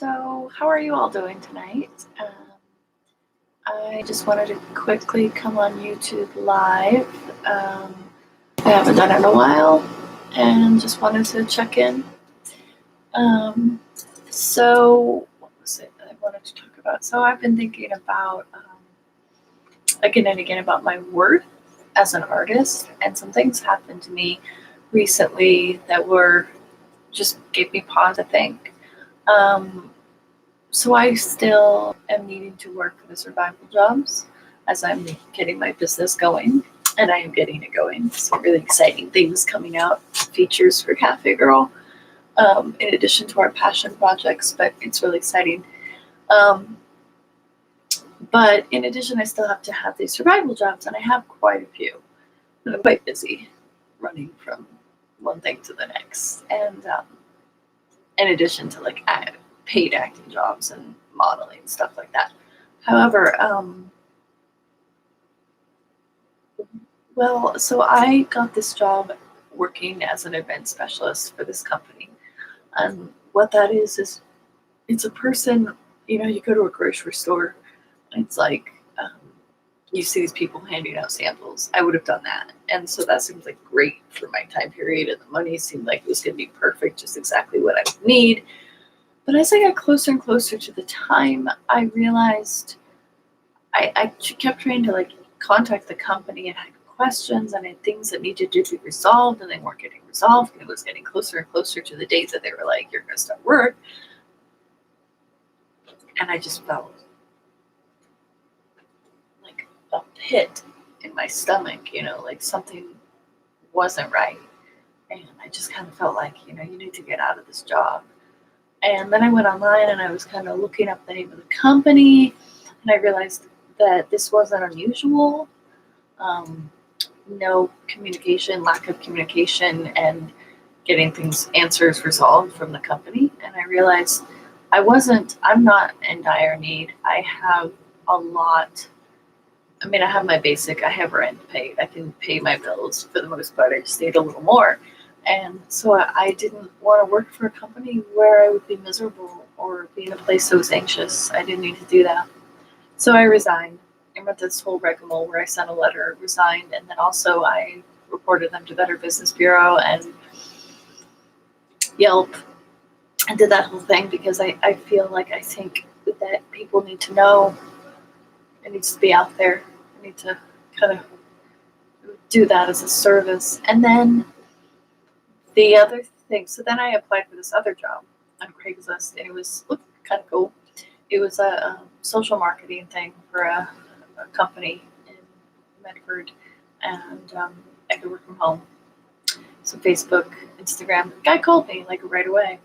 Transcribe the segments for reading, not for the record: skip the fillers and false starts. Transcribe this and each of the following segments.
So, how are you all doing tonight? I just wanted to quickly come on YouTube Live. I haven't done it in a while and just wanted to check in. Um, what was it that I wanted to talk about? So, I've been thinking about again and again about my worth as an artist, and some things happened to me recently that were just gave me pause to think. Um, So I still am needing to work the survival jobs as I'm getting my business going, and I am getting it going. Some really exciting things coming out, features for Cafe Girl, in addition to our passion projects, but it's really exciting. Um, but in addition, I still have to have these survival jobs, and I have quite a few. And I'm quite busy running from one thing to the next. And in addition to paid acting jobs and modeling, stuff like that. However, so I got this job working as an event specialist for this company. And what that is it's a person, you go to a grocery store, and it's like, you see these people handing out samples. I would have done that. And so that seems like great for my time period, and the money seemed like it was going to be perfect, just exactly what I would need. But as I got closer and closer to the time, I realized I kept trying to contact the company and had questions and had things that needed to be resolved, and they weren't getting resolved. And it was getting closer and closer to the date that they were like, "You're going to start work," and I just felt like a pit in my stomach, like something wasn't right, and I just kind of felt like, you need to get out of this job. And then I went online and I was kind of looking up the name of the company, and I realized that this wasn't unusual. Um, no communication, lack of communication, and getting answers resolved from the company. And I realized I'm not in dire need. I have a lot. I mean, I have my basic, I have rent paid. I can pay my bills for the most part. I just need a little more. And so I didn't want to work for a company where I would be miserable or be in a place that was anxious. I didn't need to do that. So I resigned. I went this whole rigmarole where I sent a letter, resigned, and then also I reported them to Better Business Bureau and Yelp, and did that whole thing because I feel like I think that people need to know. It needs to be out there. I need to kind of do that as a service. And then the other thing, so then I applied for this other job on Craigslist, and it looked kind of cool. It was a social marketing thing for a company in Medford, and I could work from home. So Facebook, Instagram. Guy called me right away.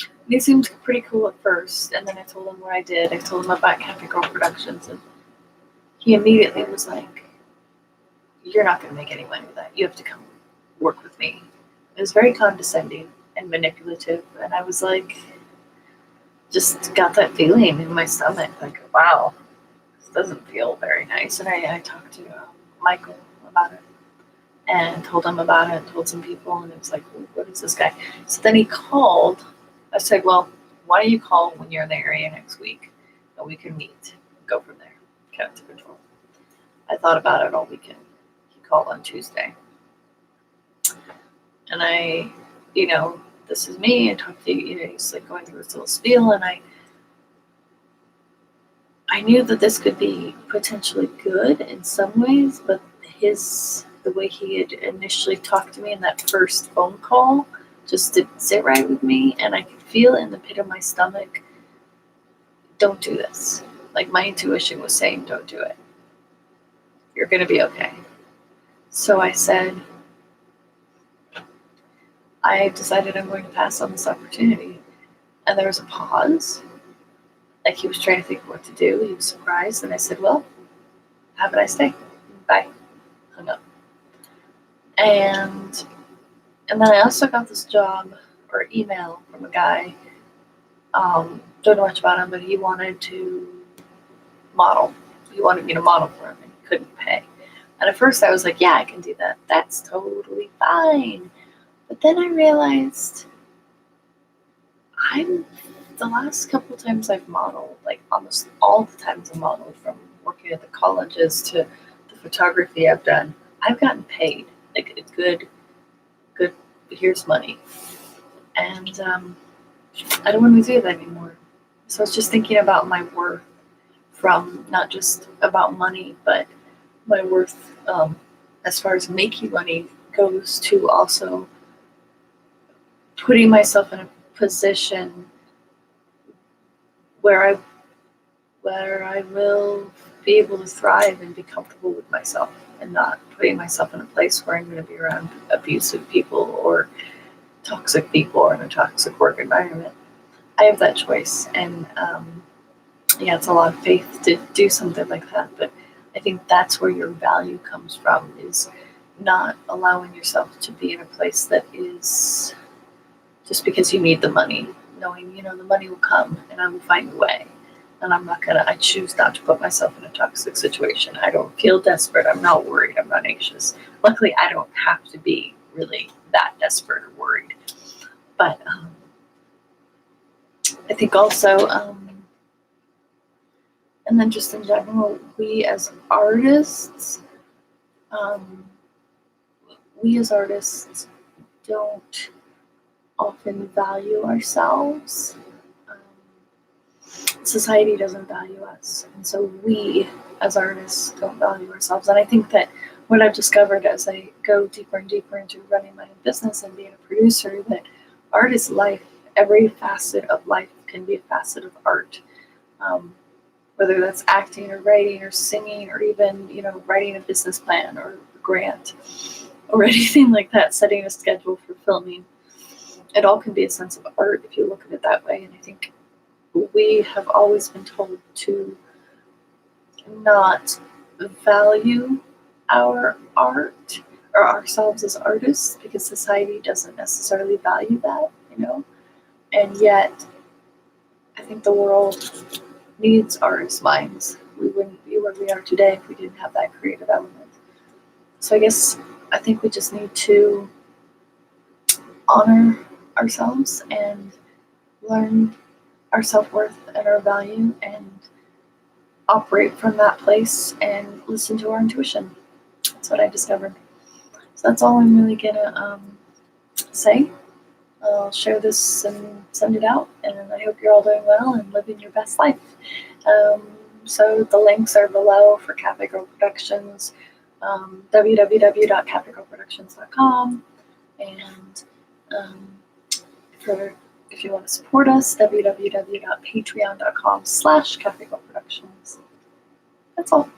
And he seemed pretty cool at first, and then I told him what I did. I told him about Cafe Girl Productions, and he immediately was like, "You're not going to make any money with that. You have to come work with me." It was very condescending and manipulative, and I was like, just got that feeling in my stomach, like, wow, this doesn't feel very nice. And I talked to Michael about it and told him about it, told some people, and it was like, what is this guy? So then he called. I said, well, why don't you call when you're in the area next week, and we can meet and go from there. Kind of control. I thought about it all weekend. He called on Tuesday. And I, this is me. I talked to he's going through this little spiel, and I knew that this could be potentially good in some ways, but the way he had initially talked to me in that first phone call just didn't sit right with me, and I could feel in the pit of my stomach, don't do this. Like my intuition was saying, don't do it. You're going to be okay. So I said, I decided I'm going to pass on this opportunity. And there was a pause. Like he was trying to think of what to do. He was surprised. And I said, well, have a nice day. Bye. Hung up. And then I also got this job or email from a guy. Don't know much about him, but he wanted to model. He wanted me to model for him, and he couldn't pay. And at first I was like, yeah, I can do that. That's totally fine. But then I realized I'm the last couple times I've modeled, like almost all the times I modeled, from working at the colleges to the photography I've done, I've gotten paid. Like a good, here's money. And I don't want to do that anymore. So I was just thinking about my worth, from not just about money, but my worth as far as making money goes to also putting myself in a position where I will be able to thrive and be comfortable with myself, and not putting myself in a place where I'm going to be around abusive people or toxic people or in a toxic work environment. I have that choice, and yeah, it's a lot of faith to do something like that, but I think that's where your value comes from, is not allowing yourself to be in a place that is just because you need the money, knowing, the money will come and I will find a way. And I choose not to put myself in a toxic situation. I don't feel desperate. I'm not worried. I'm not anxious. Luckily, I don't have to be really that desperate or worried. But I think also, and then just in general, we as artists don't often value ourselves. Society doesn't value us, and so we as artists don't value ourselves. And I think that what I've discovered as I go deeper and deeper into running my own business and being a producer, that art is life. Every facet of life can be a facet of art, whether that's acting or writing or singing, or even writing a business plan or a grant or anything like that, setting a schedule for filming. It all can be a sense of art if you look at it that way. And I think we have always been told to not value our art or ourselves as artists, because society doesn't necessarily value that, and yet I think the world needs artists' minds. We wouldn't be where we are today if we didn't have that creative element. So I think we just need to honor ourselves and learn our self-worth and our value, and operate from that place and listen to our intuition. That's what I discovered. So that's all I'm really gonna say. I'll share this and send it out, and I hope you're all doing well and living your best life. So the links are below for Cafe Girl Productions, www.cafegirlproductions.com, and if you want to support us, www.patreon.com/cafegirlproductions. That's all.